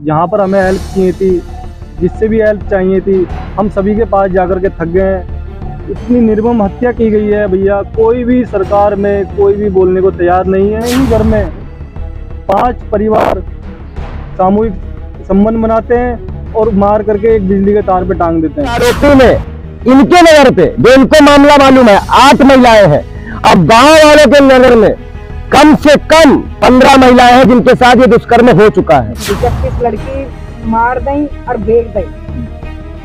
जहाँ पर हमें हेल्प चाहिए थी, जिससे भी हेल्प चाहिए थी, हम सभी के पास जाकर के थक गए हैं। इतनी निर्मम हत्या की गई है भैया, कोई भी सरकार में कोई भी बोलने को तैयार नहीं है। इसी घर में 5 परिवार सामूहिक संबंध बनाते हैं और मार करके एक बिजली के तार पे टांग देते हैं। आरोपी में इनके नगर पे जो इनको मामला मालूम है 8 महिलाएं हैं। अब गांव वालों के नगर में कम से कम 15 महिलाएं हैं जिनके साथ ये दुष्कर्म हो चुका है। 31 लड़की मार दें और बेच दें,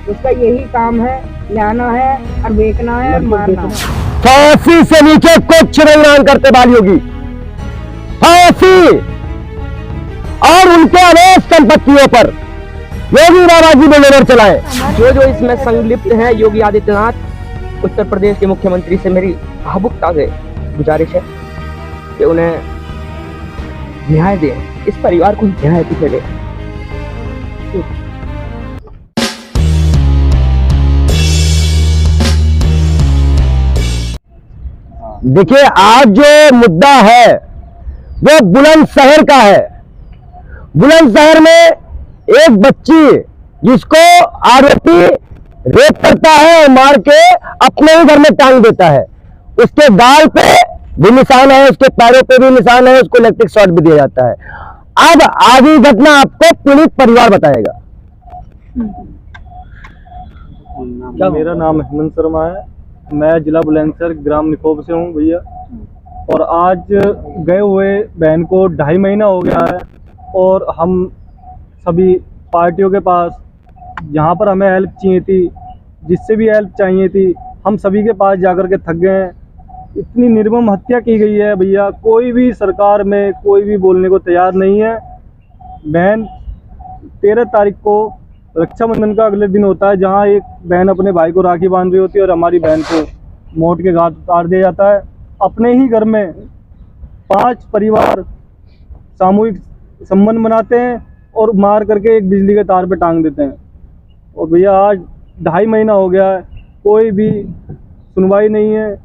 उसका यही काम है, लाना है और बेचना है और मारना है। फांसी से नीचे कुछ नहीं मांग करते बाल योगी, फांसी और उनके अवैध संपत्तियों पर योगी बाबा जी नजर चलाए। जो इसमें संलिप्त हैं, योगी आदित्यनाथ उत्तर प्रदेश के मुख्यमंत्री से मेरी भावुकता से गुजारिश है कि उन्हें न्याय दें, इस परिवार को न्याय दिलाएं। देखिए, आज जो मुद्दा है वो बुलंदशहर का है। बुलंदशहर में एक बच्ची जिसको आरोपी रेप करता है और मार के अपने ही घर में टांग देता है, उसके गाल पे भी निशान है, उसके पैरों पे भी निशान है, उसको इलेक्ट्रिक शॉट भी दिया जाता है। अब आधी घटना आपको पीड़ित परिवार बताएगा। मेरा नाम हेमंत शर्मा है, मैं जिला बुलंदशहर ग्राम निकोब से हूँ भैया। और आज गए हुए बहन को 2.5 महीना हो गया है और हम सभी पार्टियों के पास, जहाँ पर हमें हेल्प चाहिए थी, जिससे भी हेल्प चाहिए थी, हम सभी के पास जाकर के थक गए हैं। इतनी निर्मम हत्या की गई है भैया, कोई भी सरकार में कोई भी बोलने को तैयार नहीं है। बहन 13 तारीख को रक्षाबंधन का अगले दिन होता है, जहाँ एक बहन अपने भाई को राखी बांध रही होती है और हमारी बहन को मोट के घाट उतार दिया जाता है। अपने ही घर में 5 परिवार सामूहिक संबंध बनाते हैं और मार करके एक बिजली के तार पे टांग देते हैं। और भैया आज 2.5 महीना हो गया है, कोई भी सुनवाई नहीं है।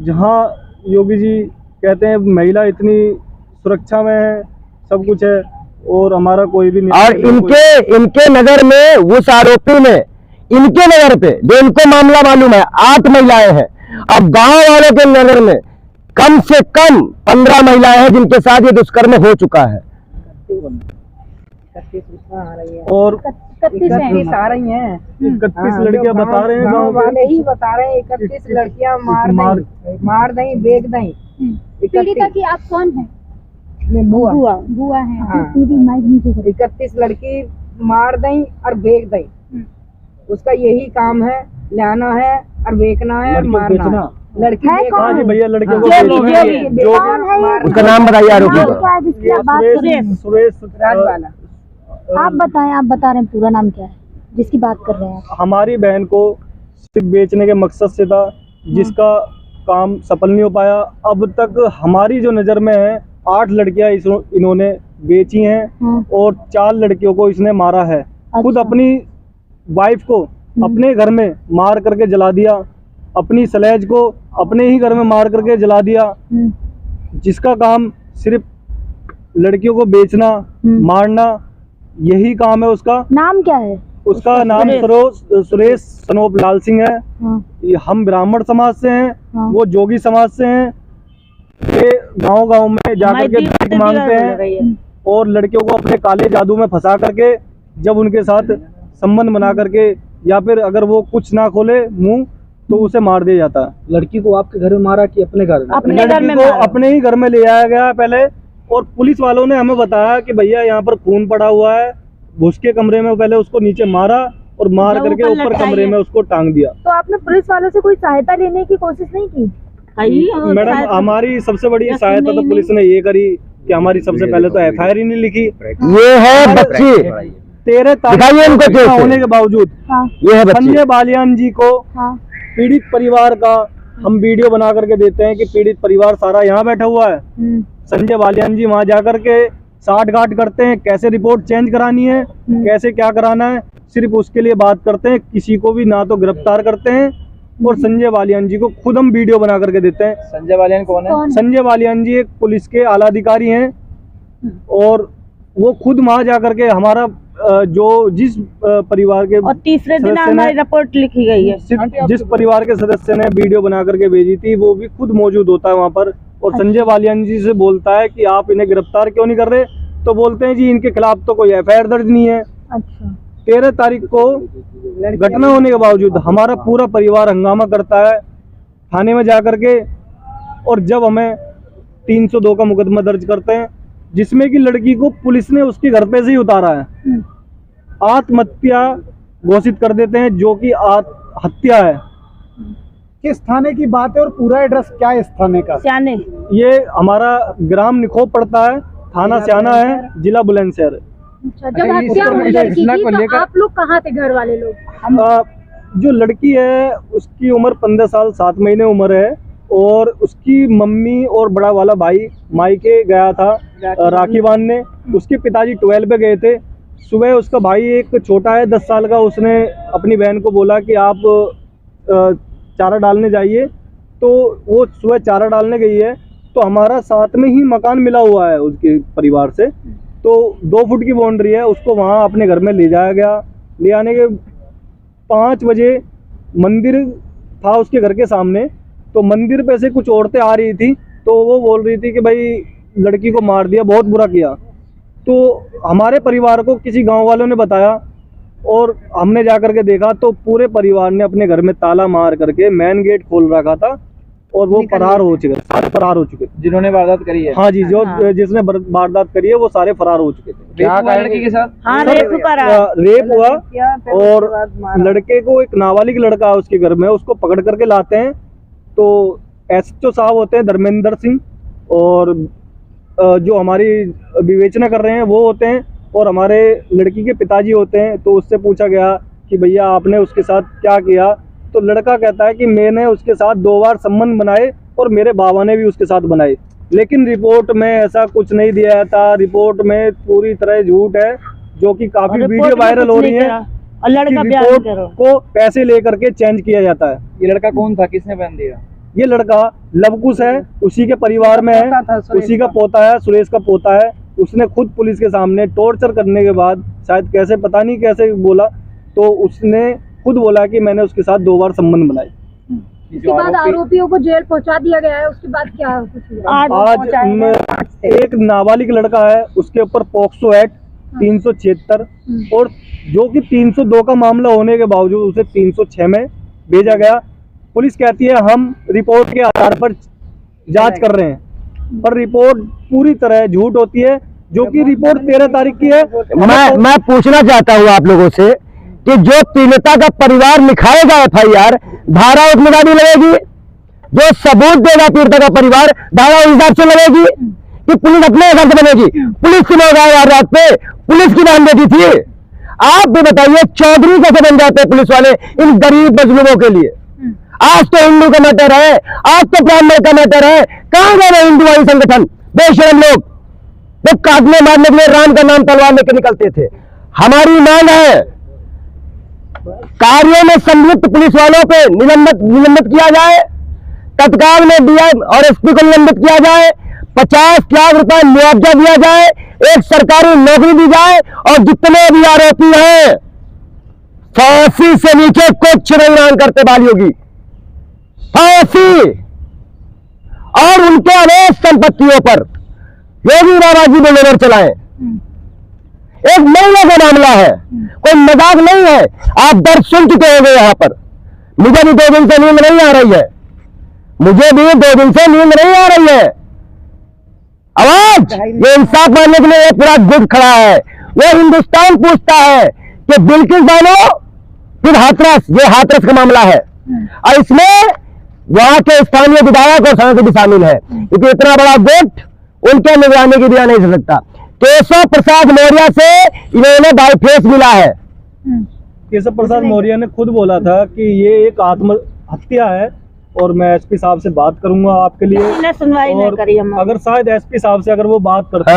जहाँ योगी जी कहते हैं महिला इतनी सुरक्षा में है, सब कुछ है, और हमारा कोई भी नहीं। और इनके नगर में उस आरोपी ने इनके नगर पे जो इनको मामला मालूम है 8 महिलाएं हैं। अब गांव वालों के नगर में कम से कम 15 महिलाएं हैं जिनके साथ ये दुष्कर्म हो चुका है। और 31 आ रही हैं, 31 लड़कियां बता रहे हैं, गाँव वाले ही बता रहे हैं 31 लड़कियां मार दें बेच दें। पीड़िता की आप कौन है? बुआ है। हाँ। 31 लड़की मार दें और बेच दें, उसका यही काम है, लाना है और बेचना है और मारना है। लड़की हाँ जी भैया, लड़कियों को उसका नाम बताइए आरोपी का। सुरेश राजवाला। आप बता रहे हैं पूरा नाम क्या है जिसकी बात कर रहे हैं आप? हमारी बहन को सिर्फ बेचने के मकसद से था, जिसका काम सफल नहीं हो पाया। अब तक हमारी जो नज़र में है 8 लड़कियां इन्होंने बेची हैं और 4 लड़कियों को इसने मारा है। खुद अपनी वाइफ को अपने घर में मार करके जला दिया, अपनी सलेज को अपने ही घर में मार करके जला दिया, जिसका काम सिर्फ लड़कियों को बेचना मारना, यही काम है उसका। नाम क्या है उसका? नाम सुरेश सनोप लाल सिंह है। हम ब्राह्मण समाज से हैं, वो जोगी समाज से हैं। ये गांव में जाकर के भीख मांगते हैं और लड़कियों को अपने काले जादू में फंसा करके जब उनके साथ संबंध बना करके, या फिर अगर वो कुछ ना खोले मुंह तो उसे मार दिया जाता है। लड़की को आपके घर में मारा कि अपने घर में? लड़की को अपने ही घर में ले आया गया पहले, और पुलिस वालों ने हमें बताया कि भैया यहाँ पर खून पड़ा हुआ है। घुस के कमरे में पहले उसको नीचे मारा और मार करके ऊपर कमरे में उसको टांग दिया। तो आपने पुलिस वालों से कोई सहायता लेने की कोशिश नहीं की? मैडम, हमारी सबसे बड़ी सहायता तो पुलिस ने ये करी कि हमारी सबसे पहले तो FIR ही नहीं लिखी। ये है बच्ची 13 तारीख होने के बावजूद ये है संजय बालियान जी को पीड़ित परिवार का हम वीडियो बना करके देते हैं कि पीड़ित परिवार सारा यहाँ बैठा हुआ है। संजय बालियान जी वहाँ जाकर के साठ गांठ करते हैं, कैसे रिपोर्ट चेंज करानी है, कैसे क्या कराना है, सिर्फ उसके लिए बात करते हैं। किसी को भी ना तो गिरफ्तार करते हैं और संजय बालियान जी को खुद हम वीडियो बना करके देते हैं। संजय बालियान कौन है? संजय बालियान जी एक पुलिस के आला अधिकारी हैं और वो खुद वहां जा करके हमारा जो जिस परिवार के और तीसरे दिन सदस्य हमारी ने- रिपोर्ट लिखी गई है। जिस परिवार के सदस्य ने वीडियो बना करके भेजी थी वो भी खुद मौजूद होता है वहाँ पर, और संजय बालियान जी से बोलता है कि आप इन्हें गिरफ्तार क्यों नहीं कर रहे, तो बोलते हैं जी इनके खिलाफ तो कोई एफआईआर दर्ज नहीं है। अच्छा 13 तारीख को घटना होने के बावजूद हमारा पूरा परिवार हंगामा करता है थाने में जा करके, और जब हमें 302 का मुकदमा दर्ज करते हैं जिसमें कि लड़की को पुलिस ने उसके घर पे से ही उतारा है, आत्महत्या घोषित कर देते हैं जो कि हत्या है। किस थाने की बात है और पूरा एड्रेस क्या है इस थाने का? सियाने ये हमारा ग्राम निखोब पड़ता है, थाना सियाना है, जिला बुलंदशहर। अच्छा, जब हत्या हुई लड़की की तो आप लोग कहाँ थे, घर वाले लोग? जो लड़की है उसकी उम्र 15 साल 7 महीने उम्र है, और उसकी मम्मी और बड़ा वाला भाई मायके गया था राखी बांधने। उसके पिताजी 12 पे गए थे। सुबह उसका भाई एक छोटा है 10 साल का, उसने अपनी बहन को बोला कि आप चारा डालने जाइए, तो वो सुबह चारा डालने गई है। तो हमारा साथ में ही मकान मिला हुआ है उसके परिवार से, तो 2 फुट की बाउंड्री है, उसको वहाँ अपने घर में ले जाया गया। ले आने के 5 बजे मंदिर था उसके घर के सामने, तो मंदिर पे से कुछ औरतें आ रही थी, तो वो बोल रही थी कि भाई लड़की को मार दिया, बहुत बुरा किया। तो हमारे परिवार को किसी गांव वालों ने बताया, और हमने जा करके देखा तो पूरे परिवार ने अपने घर में ताला मार करके मेन गेट खोल रखा था, और वो फरार हो चुके, सारे फरार हो चुके थे जिन्होंने वारदात करी है। हाँ जी, जो जिसने वारदात करी है वो सारे फरार हो चुके थे। क्या लड़की के साथ? हाँ, रेप करा। रेप हुआ, और लड़के को एक नाबालिग लड़का है उसके घर में, उसको पकड़ करके लाते हैं। तो एसएचओ साहब होते हैं धर्मेंद्र सिंह, और जो हमारी विवेचना कर रहे हैं वो होते हैं, और हमारे लड़की के पिताजी होते हैं। तो उससे पूछा गया कि भैया आपने उसके साथ क्या किया, तो लड़का कहता है कि मैंने उसके साथ 2 बार संबंध बनाए, और मेरे बाबा ने भी उसके साथ बनाए, लेकिन रिपोर्ट में ऐसा कुछ नहीं दिया था। रिपोर्ट में पूरी तरह झूठ है, जो कि काफी वीडियो वायरल हो रही है, और लड़का बयान रिपोर्ट करो। को पैसे लेकर के चेंज किया जाता है। ये लड़का कौन था, किसने बयान दिया? ये लड़का लवकुश है, उसी के परिवार में है, उसी का पोता है, सुरेश का पोता है। उसने खुद पुलिस के सामने टॉर्चर करने के बाद, शायद कैसे पता नहीं कैसे बोला, तो उसने खुद बोला कि मैंने उसके साथ 2 बार संबंध बनाए। उसके बाद आरोपियों को जेल पहुंचा दिया गया है। उसके बाद क्या कुछ हुआ? आज एक नाबालिग लड़का है, उसके ऊपर पॉक्सो एक्ट 376 और जो कि 302 का मामला होने के बावजूद उसे 306 में भेजा गया। पुलिस कहती है हम रिपोर्ट के आधार पर जांच कर रहे हैं, पर रिपोर्ट पूरी तरह झूठ होती है, जो कि रिपोर्ट 13 तारीख की है। मैं पूछना चाहता हूँ आप लोगों से कि जो पीड़िता का परिवार लिखाएगा एफआईआर, धारा उस मुताबिक लगेगी? जो सबूत देगा पीड़िता का परिवार, धारा उस हिसाब से लगेगी कि पुलिस अपने हिसाब से बनेगी? पुलिस की यार रात पे पुलिस की नाम देती थी। आप भी बताइए चौधरी कैसे बन जाते हैं पुलिस वाले इन गरीब मजलूमों के लिए? आज तो हिंदू का मैटर है, आज तो ब्राह्मण का मैटर है। कहां गए हिंदुवादी संगठन? बेशरम लोग वो काटने मारने के लिए राम का नाम तलवार लेकर निकलते थे। हमारी मांग है कार्यों में संलिप्त पुलिस वालों पे निलंबित किया जाए, तत्काल में डीएम और एसपी को निलंबित किया जाए, 50 लाख रुपए मुआवजा दिया जाए, एक सरकारी नौकरी दी जाए, और जितने भी आरोपी हैं फांसी से नीचे कुछ नहीं रहन करते बाल योगी, फांसी। और उनके अवैध संपत्तियों पर योगी बाबा जी ने नजर चलाए। एक महीने का मामला है, कोई मजाक नहीं है। आप दर्द सुन चुके होंगे यहाँ पर। मुझे भी 2 दिन से नींद नहीं आ रही है, मुझे भी 2 दिन से नींद नहीं आ रही है। आवाज ये इंसाफ मानने के लिए पूरा गुट खड़ा है। वो हिंदुस्तान पूछता है कि बिल्किस बानो फिर हाथरस, ये हाथरस का मामला है, और इसमें वहां के स्थानीय विधायक और सांसद भी शामिल है, क्योंकि इतना बड़ा गुट उनके निगरानी की दिया नहीं जा सकता। केशव प्रसाद मौर्य से इन्होंने बाईफेस मिला है। केशव प्रसाद मौर्य ने खुद बोला था कि ये एक आत्महत्या है, और मैं एसपी साहब से बात करूंगा आपके लिए। इन्हें सुनवाई नहीं करी हम। अगर शायद एसपी साहब से अगर वो बात करते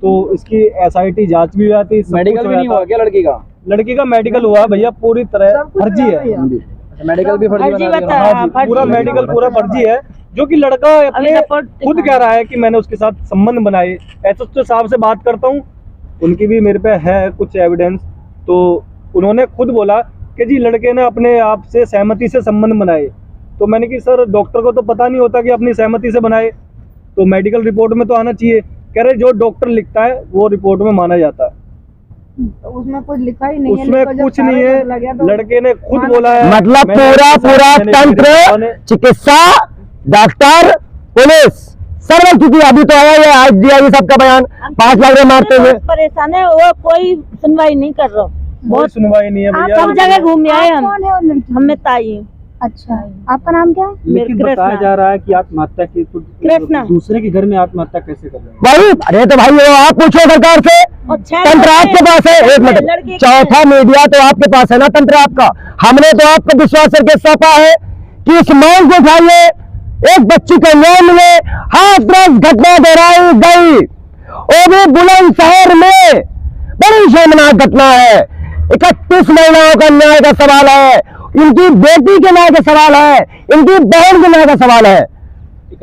तो इसकी एसआईटी जांच भी हुई थी। मेडिकल भी नहीं हुआ क्या लड़की का? लड़की का मेडिकल हुआ भैया, पूरी तरह फर्जी है। मेडिकल भी फर्जी बता, हाँ जी, पूरा मेडिकल पूरा फर्जी है, जो कि लड़का अपने रिपोर्ट खुद कह रहा है कि मैंने उसके साथ संबंध बनाए। एसएचओ साहब से बात करता हूँ, उनकी भी मेरे पे है कुछ एविडेंस। तो उन्होंने खुद बोला कि जी लड़के ने अपने आप से सहमति से संबंध बनाए। तो मैंने कि सर डॉक्टर को तो पता नहीं होता कि अपनी सहमति से बनाए, तो मेडिकल रिपोर्ट में तो आना चाहिए। कह रहे जो डॉक्टर लिखता है वो रिपोर्ट में माना जाता है। तो उसमें कुछ लिखा ही नहीं है, उसमें लिखो जब कुछ सारा नहीं है, लग गया तो लड़के ने खुद माना बोला है। मतलब मैंने पूरा तंत्र, चिकित्सा, डॉक्टर, पुलिस सर्व चुकी। अभी तो आया ये आज दिया ये सबका बयान 5 लाख में मारते हुए। परेशान है, वो कोई सुनवाई नहीं कर रहा। बहुत सुनवाई नहीं है भैया। सब जगह घूम आए हम। कौन है वो लड़की? हमें ताई हैं। अच्छा, आपका नाम क्या है? लेकिन बताया जा रहा है कि आत्महत्या की कृष्णा। दूसरे के घर में आत्महत्या कैसे कर रहे हैं? भाई अरे तो भाई वो आप पूछो सरकार से, और 6 तंत्र आपके पास है। एक मिनट, लड़की- चौथा मीडिया तो आपके पास है ना, तंत्र आपका। हमने तो आपको विश्वास करके सौंपा है कि इस मांग को उठाइए, एक बच्ची को न्याय मिले। हाथरस घटना दोहराई गई, वो भी बुलंदशहर में बड़ी शर्मनाक घटना है। 31 महिलाओं का न्याय का सवाल है, इनकी बेटी के न्याय का सवाल है, इनकी बहन के न्याय का सवाल है।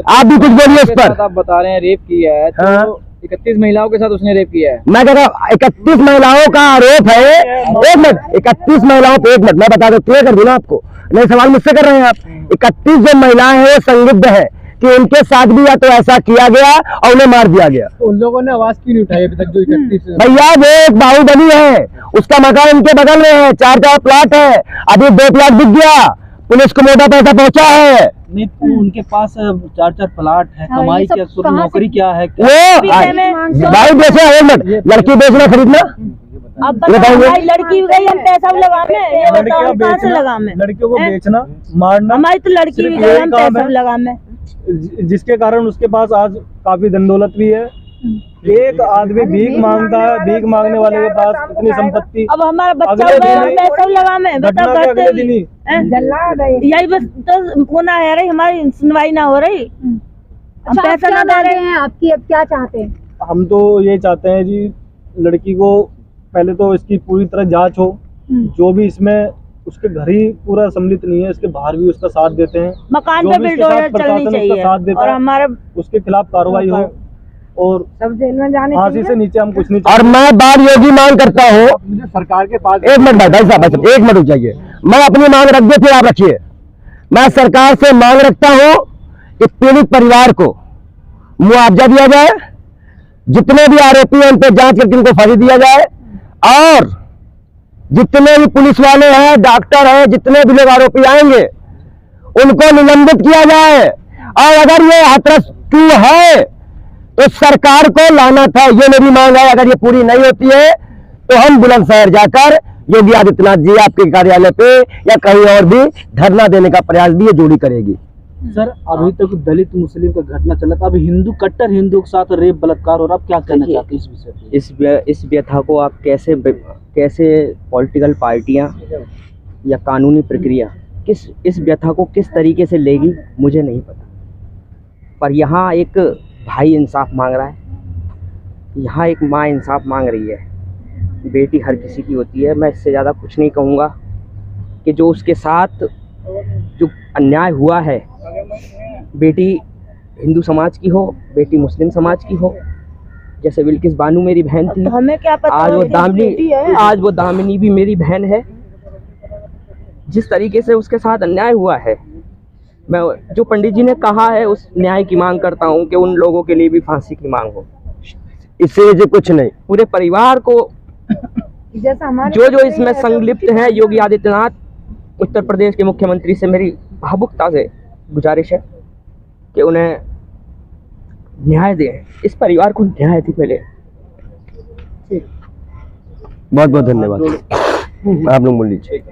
आप भी कुछ बोलिए इस पर। आप बता रहे हैं रेप किया है, तो हाँ। 31 महिलाओं के साथ उसने रेप किया है। मैं कह रहा हूं 31 महिलाओं का आरोप है। एक मिनट, 31 महिलाओं पे, एक मिनट मैं बता दो, क्लियर कर दूं ना आपको। नहीं सवाल मुझसे कर रहे हैं आप। 31 जो महिलाएं हैं वो संदिग्ध है कि उनके साथ भी या तो ऐसा किया गया और उन्हें मार दिया गया। उन लोगों ने आवाज क्यों नहीं उठाई अभी तक जो 31? भैया वो एक बाहुबली है, उसका मकान इनके बगल में है, 4 प्लाट है, अभी 2 प्लाट बिक गया, पुलिस को मोटा पैसा पहुंचा है। नहीं तो उनके पास 4 प्लाट है, हाँ, कमाई ये सब क्या, कहाँ से- नौकरी क्या है? वो भाई बेचा है, एक मिनट, लड़की बेचना खरीदना अब ये बताओ बताइए। भाई, लड़की गई हम पैसा लगा में, ये बताओ हम कहाँ से लगा में? लड़कियों को हैं? बेचना, मारना, हमारी तो लड़की सिर्फ भी गई यही हम काम पैसा है। लगा में। जिसके कारण उसके पास आज काफी धन दौलत भी है। एक आदमी भीख मांगता है, भीख मांगने वाले के पास इतनी संपत्ति, अब हमारा बच्चा अगले गया दिन हम ही- पैसा लगा में, घटना बताओ के करते अगले दिन ही हैं? जल्लाद है। यही बस तो होना है रही, हमारी सुनवाई ना हो रही, हम अच्छा, आप पैसा क्या ना दे मांगे रहे। हैं आपकी? अब क्या चाहते हैं? हम तो ये चाहते हैं जी, लड़की को पहले तो इसकी पूरी तरह जांच हो। जो भी इसमें उसके घर ही पूरा सम्मिलित नहीं है, इसके बाहर भी उसका साथ देते हैं। मकान जो पे भी इसके बिल्डोजर साथ प्रशासन चलनी उसका चाहिए साथ देता और है, हमारा उसके खिलाफ कार्रवाई हो और सब जेल में जाने फांसी से नीचे हम कुछ नहीं और मैं बार योगी मांग करता हूँ। मुझे सरकार के पास एक मिनट भाई साहब, एक मिनट रुक जाइए। मैं अपनी मांग रख दे, फिर आप रखिए। मैं सरकार से मांग रखता हूँ कि पीड़ित परिवार को मुआवजा दिया जाए, जितने भी आरोपी हैं उन पर जांच करके उनको फांसी दिया जाए, और जितने भी पुलिस वाले हैं, डॉक्टर हैं, जितने भी लोग आरोपी आएंगे उनको निलंबित किया जाए। और अगर ये हाथरस 2 है तो सरकार को लाना था, ये मेरी मांग है। अगर ये पूरी नहीं होती है तो हम बुलंदशहर जाकर योगी आदित्यनाथ जी आपके कार्यालय पे या कहीं और भी धरना देने का प्रयास भी ये जोड़ी करेगी। सर अभी तक दलित मुस्लिम का घटना चला था, अभी हिंदू कट्टर हिंदू के साथ रेप बलात्कार, और आप क्या कहना चाहते हैं इस विषय पे? इस व्यथा को आप कैसे पॉलिटिकल पार्टियां या कानूनी प्रक्रिया इस व्यथा को किस तरीके से लेगी मुझे नहीं पता, पर यहाँ एक भाई इंसाफ मांग रहा है, यहाँ एक माँ इंसाफ मांग रही है। बेटी हर किसी की होती है, मैं इससे ज़्यादा कुछ नहीं कहूँगा कि जो उसके साथ जो अन्याय हुआ है, बेटी हिंदू समाज की हो, बेटी मुस्लिम समाज की हो, जैसे बिल्किस बानू मेरी बहन थी, तो हमें क्या पता, आज वो दामिनी भी मेरी बहन है। जिस तरीके से उसके साथ अन्याय हुआ है, मैं जो पंडित जी ने कहा है उस न्याय की मांग करता हूँ कि उन लोगों के लिए भी फांसी की मांग हो। इससे जो कुछ नहीं, पूरे परिवार को, जैसा हमारे जो इसमें संलिप्त है, योगी आदित्यनाथ उत्तर प्रदेश के मुख्यमंत्री से मेरी भावुकता से गुजारिश है कि उन्हें न्याय दें, इस परिवार को न्याय दें पहले। बहुत बहुत धन्यवाद। आप लोग बोल लीजिए।